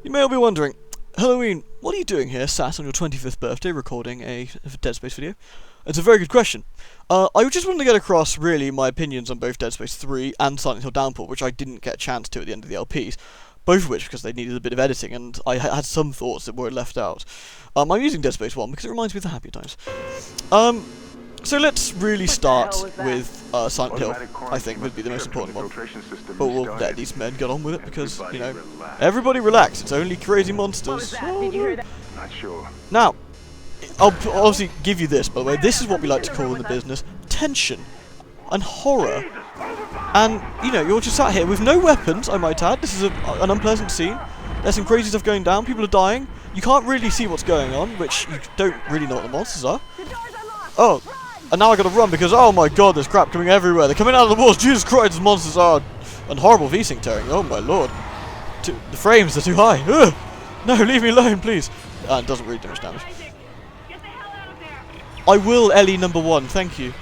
You may all be wondering, Halloween, what are you doing here, sat on your 25th birthday, recording a Dead Space video? It's a very good question. I just wanted to get across, really, my opinions on both Dead Space 3 and Silent Hill Downpour, which I didn't get a chance to at the end of the LPs. Both of which because they needed a bit of editing, and I had some thoughts that were left out. I'm using Dead Space 1 because it reminds me of the happy times. So let's really start with Silent Hill, I think, would be the most important one. But we'll let these men get on with it because, you know, everybody relax, it's only crazy monsters. Did you hear that? Not sure. Now, I'll obviously give you this, by the way. This is what we like to call in the business tension and horror. And, you know, you're just sat here with no weapons, I might add. This is an unpleasant scene. There's some crazy stuff going down, people are dying. You can't really see what's going on, which you don't really know what the monsters are. Oh, and now I gotta run because, oh my god, there's crap coming everywhere. They're coming out of the walls. Jesus Christ, these monsters are... And horrible V-Sync tearing. Oh my lord. The frames are too high. Ugh. No, leave me alone, please. It doesn't really do much damage. I will Ellie number 1, thank you.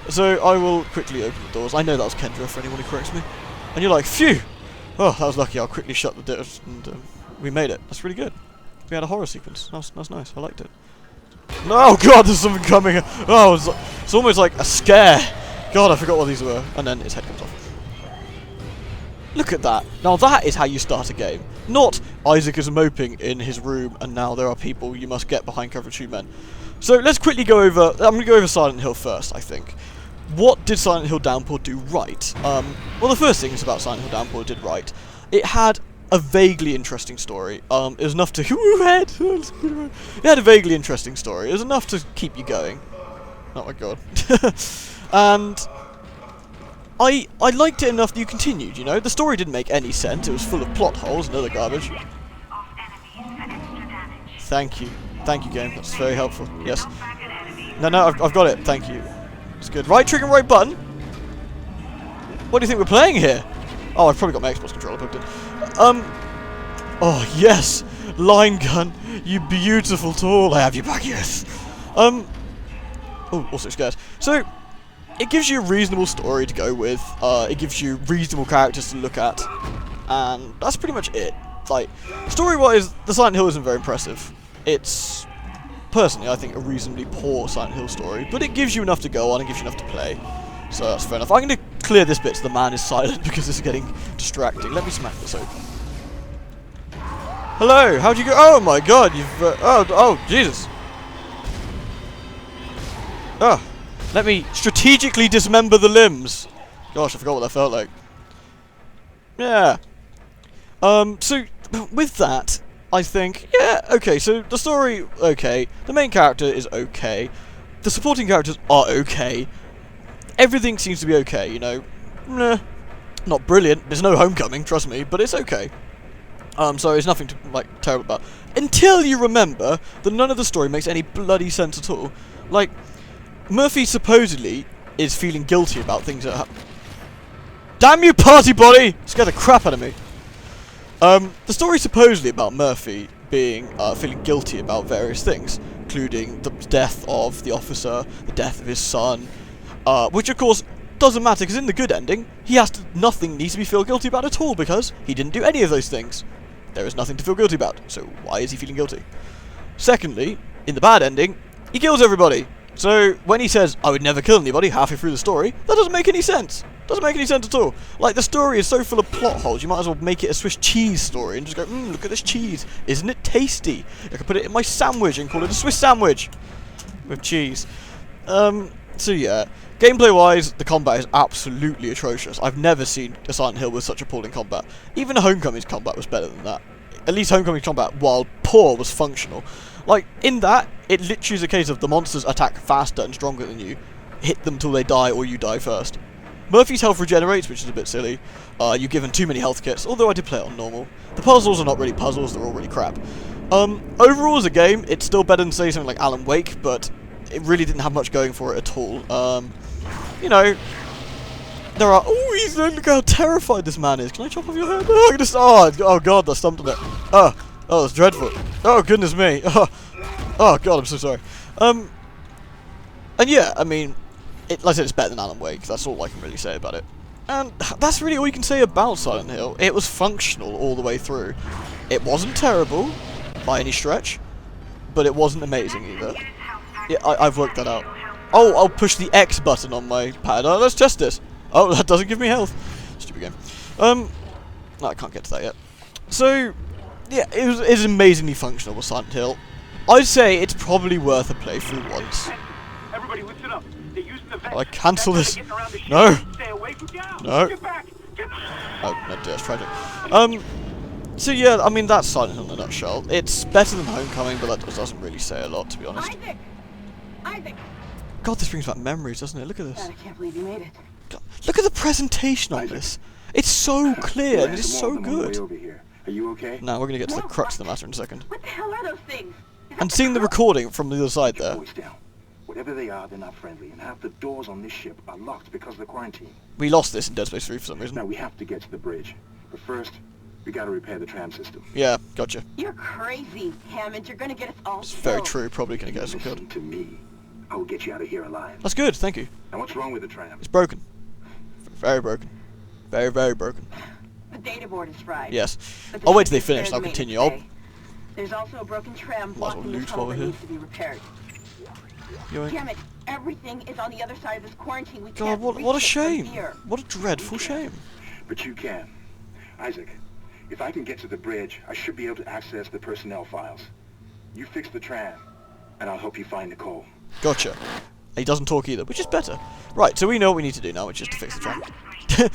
So I will quickly open the doors. I know that was Kendra for anyone who corrects me. And you're like, phew! Oh, that was lucky. I'll quickly shut the doors and we made it. That's really good. We had a horror sequence. That's nice. I liked it. No, God, there's something coming. Oh, it's almost like a scare. God, I forgot what these were. And then his head comes off. Look at that. Now that is how you start a game. Not Isaac is moping in his room and now there are people you must get behind cover of 2 men. So let's quickly go over... I'm going to go over Silent Hill first, I think. What did Silent Hill Downpour do right? Well, the first thing is about Silent Hill Downpour did right. It had a vaguely interesting story. It was enough to... It had a vaguely interesting story. It was enough to keep you going. Oh my god. And... I liked it enough that you continued, you know? The story didn't make any sense. It was full of plot holes and other garbage. Thank you. Thank you, game. That's very helpful. Yes. No, I've got it. Thank you. It's good. Right trigger, right button. What do you think we're playing here? Oh, I've probably got my Xbox controller plugged in. Oh, yes. Line gun. You beautiful tool. I have you back, yes. Oh, also scared. So, it gives you a reasonable story to go with. It gives you reasonable characters to look at. And that's pretty much it. Like, story-wise, the Silent Hill isn't very impressive. It's, personally, I think, a reasonably poor Silent Hill story, but it gives you enough to go on and gives you enough to play. So that's fair enough. I'm going to clear this bit so the man is silent because this is getting distracting. Let me smack this open. Hello, how'd you go? Oh my god, you've... oh, Jesus. Oh, let me strategically dismember the limbs. Gosh, I forgot what that felt like. Yeah. So, with that... I think, yeah, okay, so the story, okay, the main character is okay, the supporting characters are okay, everything seems to be okay, you know, not brilliant, there's no homecoming, trust me, but it's okay. So it's nothing to, like, terrible about, until you remember that none of the story makes any bloody sense at all. Like, Murphy supposedly is feeling guilty about things that happen. Damn you, party body! Scared the crap out of me. The story supposedly about Murphy being, feeling guilty about various things, including the death of the officer, the death of his son, which of course doesn't matter because in the good ending, nothing needs to be feel guilty about at all because he didn't do any of those things. There is nothing to feel guilty about, so why is he feeling guilty? Secondly, in the bad ending, he kills everybody. So when he says, I would never kill anybody halfway through the story, that doesn't make any sense. Doesn't make any sense at all. Like, the story is so full of plot holes, you might as well make it a Swiss cheese story and just go, look at this cheese. Isn't it tasty? I could put it in my sandwich and call it a Swiss sandwich. With cheese. So yeah. Gameplay-wise, the combat is absolutely atrocious. I've never seen a Silent Hill with such appalling combat. Even Homecoming's combat was better than that. At least Homecoming's combat, while poor, was functional. Like, in that, it literally is a case of the monsters attack faster and stronger than you. Hit them till they die or you die first. Murphy's health regenerates, which is a bit silly. You're given too many health kits, although I did play it on normal. The puzzles are not really puzzles, they're all really crap. Overall as a game, it's still better than, say, something like Alan Wake, but it really didn't have much going for it at all. You know, there are... Oh, look how terrified this man is. Can I chop off your head? Oh god, I stumped on it. Oh, that's dreadful. Oh, goodness me. Oh god, I'm so sorry. And yeah, I mean... like I said, it's better than Alan Wake, that's all I can really say about it. And that's really all you can say about Silent Hill. It was functional all the way through. It wasn't terrible, by any stretch, but it wasn't amazing either. Yeah, I've worked that out. Oh, I'll push the X button on my pad. Oh, let's test this. Oh, that doesn't give me health. Stupid game. No, I can't get to that yet. So, yeah, it's amazingly functional with Silent Hill. I'd say it's probably worth a playthrough once. Everybody listen up. They used the vent. Oh, I cancel this. No. No. Oh, no, that's tragic. So yeah, I mean, that's Silent Hill in a nutshell. It's better than Homecoming, but that doesn't really say a lot, to be honest. Isaac! God, this brings back memories, doesn't it? Look at this. God, I can't believe you made it. God, look at the presentation on this. It's so clear and it's so good. Are you okay? Now we're gonna get to the crux of the matter in a second. What the hell are those things? And seeing the recording from the other side there. Voice down. Whatever they are, they're not friendly, and half the doors on this ship are locked because of the quarantine. We lost this in Dead Space 3 for some reason. Now we have to get to the bridge, but first, we gotta repair the tram system. Yeah, gotcha. You're crazy, Hammond. You're gonna get us all It's very killed. true. Probably gonna get us all Listen killed. to me. I will get you out of here alive. That's good. Thank you. Now what's wrong with the tram? It's broken. Very broken. Very, very broken. The data board is fried. Yes. But the I'll wait till ship they is finish. spared I'll the continue. maintenance bay. There's also a broken tram Might as well blocking this loot tunnel while we're that here. needs to be repaired. Yoink. Damn it! Everything is on the other side of this quarantine. We God, can't what a reach it from shame. here. What a dreadful shame. But you can. Isaac, if I can get to the bridge, I should be able to access the personnel files. You fix the tram, and I'll help you find Nicole. Gotcha. He doesn't talk either, which is better. Right, so we know what we need to do now, which is to fix the tram. To check objectives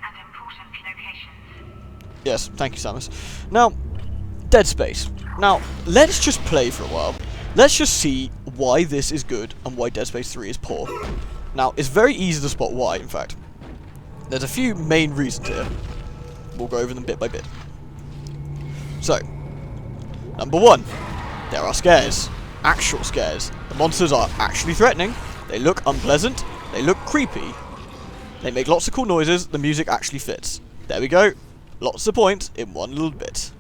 and important locations. Yes, thank you, Samus. Now, Dead Space. Now, let's just play for a while. Let's just see why this is good and why Dead Space 3 is poor. Now, it's very easy to spot why, in fact. There's a few main reasons here. We'll go over them bit by bit. So, number one, there are scares. Actual scares. The monsters are actually threatening. They look unpleasant. They look creepy. They make lots of cool noises. The music actually fits. There we go. Lots of points in one little bit.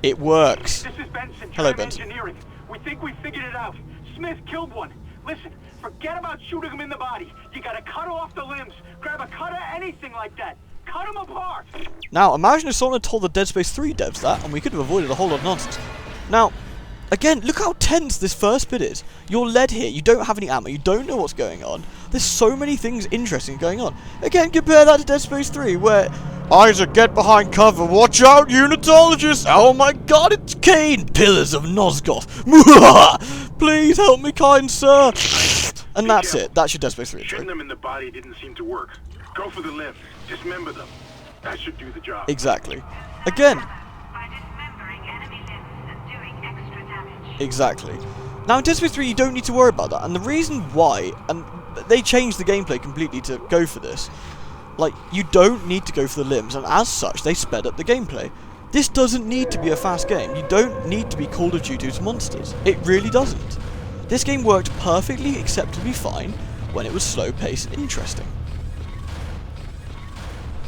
It works. This is Benson. Hello, Tram Benson. Engineering. We think we figured it out. Smith killed one. Listen, forget about shooting him in the body. You gotta cut off the limbs. Grab a cutter, anything like that. Cut him apart. Now, imagine if someone had told the Dead Space 3 devs that, and we could have avoided a whole lot of nonsense. Now, again, look how tense this first bit is. You're led here, you don't have any ammo, you don't know what's going on. There's so many things interesting going on. Again, compare that to Dead Space 3, where Isaac, get behind cover, watch out, unitologists! Oh my god, it's Kane! Pillars of Nosgoth! Please help me, kind sir! And that's it, that's your Dead Space 3 intro. Shooting them in the body didn't seem to work. Go for the limbs. Dismember them. That should do the job. Exactly. Again, By dismembering enemy limbs and doing extra damage. exactly. Now in Dead Space 3 you don't need to worry about that, and the reason why, and they changed the gameplay completely to go for this, like, you don't need to go for the limbs, and as such they sped up the gameplay. This doesn't need to be a fast game, you don't need to be Call of Duty's monsters, it really doesn't. This game worked perfectly acceptably fine when it was slow paced and interesting.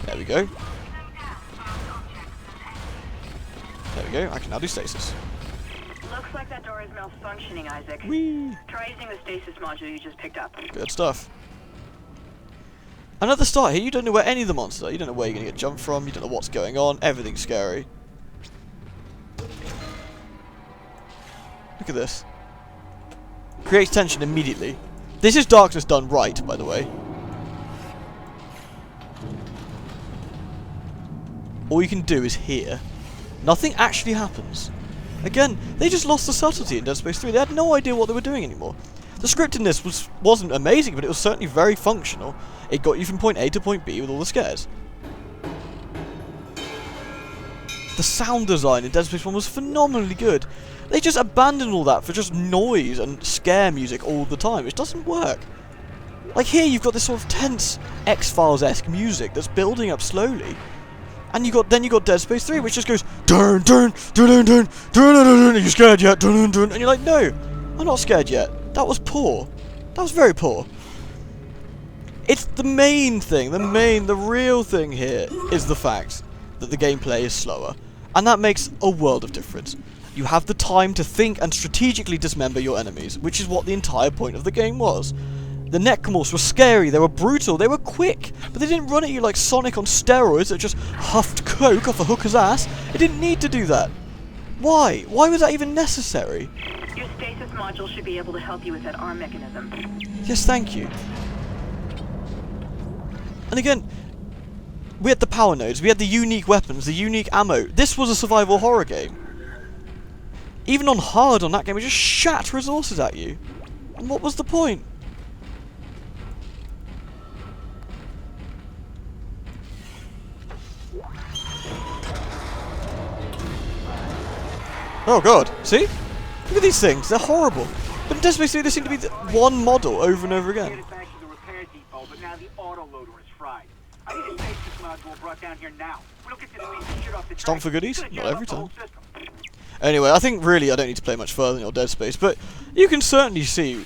There we go. There we go, I can now do stasis. Looks like that door is malfunctioning, Isaac. Whee! Try using the stasis module you just picked up. Good stuff. And at the start here, you don't know where any of the monsters are. You don't know where you're going to get jumped from. You don't know what's going on. Everything's scary. Look at this. Creates tension immediately. This is darkness done right, by the way. All you can do is hear. Nothing actually happens. Again, they just lost the subtlety in Dead Space 3. They had no idea what they were doing anymore. The script in this wasn't amazing, but it was certainly very functional. It got you from point A to point B with all the scares. The sound design in Dead Space 1 was phenomenally good. They just abandoned all that for just noise and scare music all the time, which doesn't work. Like here, you've got this sort of tense X-Files-esque music that's building up slowly. And then you got Dead Space 3, which just goes dun dun dun dun dun dun dun dun. Are you scared yet? Dun dun dun. And you're like, no, I'm not scared yet. That was poor. That was very poor. It's the main thing, the real thing here is the fact that the gameplay is slower, and that makes a world of difference. You have the time to think and strategically dismember your enemies, which is what the entire point of the game was. The necromorphs were scary, they were brutal, they were quick, but they didn't run at you like Sonic on steroids that just huffed coke off a hooker's ass. It didn't need to do that. Why? Why was that even necessary? Your stasis module should be able to help you with that arm mechanism. Yes, thank you. And again, we had the power nodes, we had the unique weapons, the unique ammo. This was a survival horror game. Even on hard on that game, it just shat resources at you. And what was the point? Oh god, see? Look at these things, they're horrible. But in Dead Space 3 they seem to be one model over and over Get again. it back to the repair depot, but now the autoloader is fried. I need a stasis module brought down here now. We'll get this piece of shit off the Stomp track. for goodies? It's gonna Not jam every up the time. whole system. Anyway, I think really I don't need to play much further than your Dead Space, but you can certainly see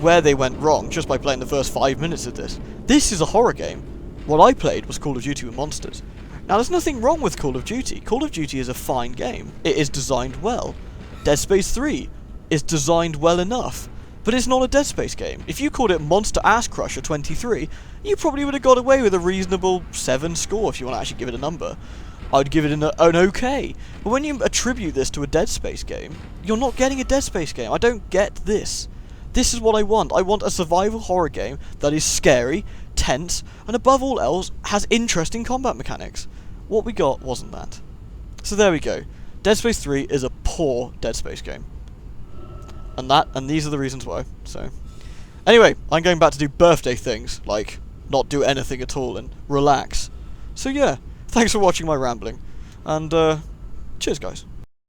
where they went wrong just by playing the first 5 minutes of this. This is a horror game. What I played was Call of Duty with monsters. Now there's nothing wrong with Call of Duty. Call of Duty is a fine game. It is designed well. Dead Space 3 is designed well enough, but it's not a Dead Space game. If you called it Monster Ass Crusher 23, you probably would have got away with a reasonable 7 score if you want to actually give it a number. I'd give it an okay. But when you attribute this to a Dead Space game, you're not getting a Dead Space game. I don't get this. This is what I want. I want a survival horror game that is scary, tense, and above all else, has interesting combat mechanics. What we got wasn't that. So there we go. Dead Space 3 is a poor Dead Space game. And these are the reasons why. So anyway, I'm going back to do birthday things, like not do anything at all and relax. So yeah, thanks for watching my rambling. And cheers guys.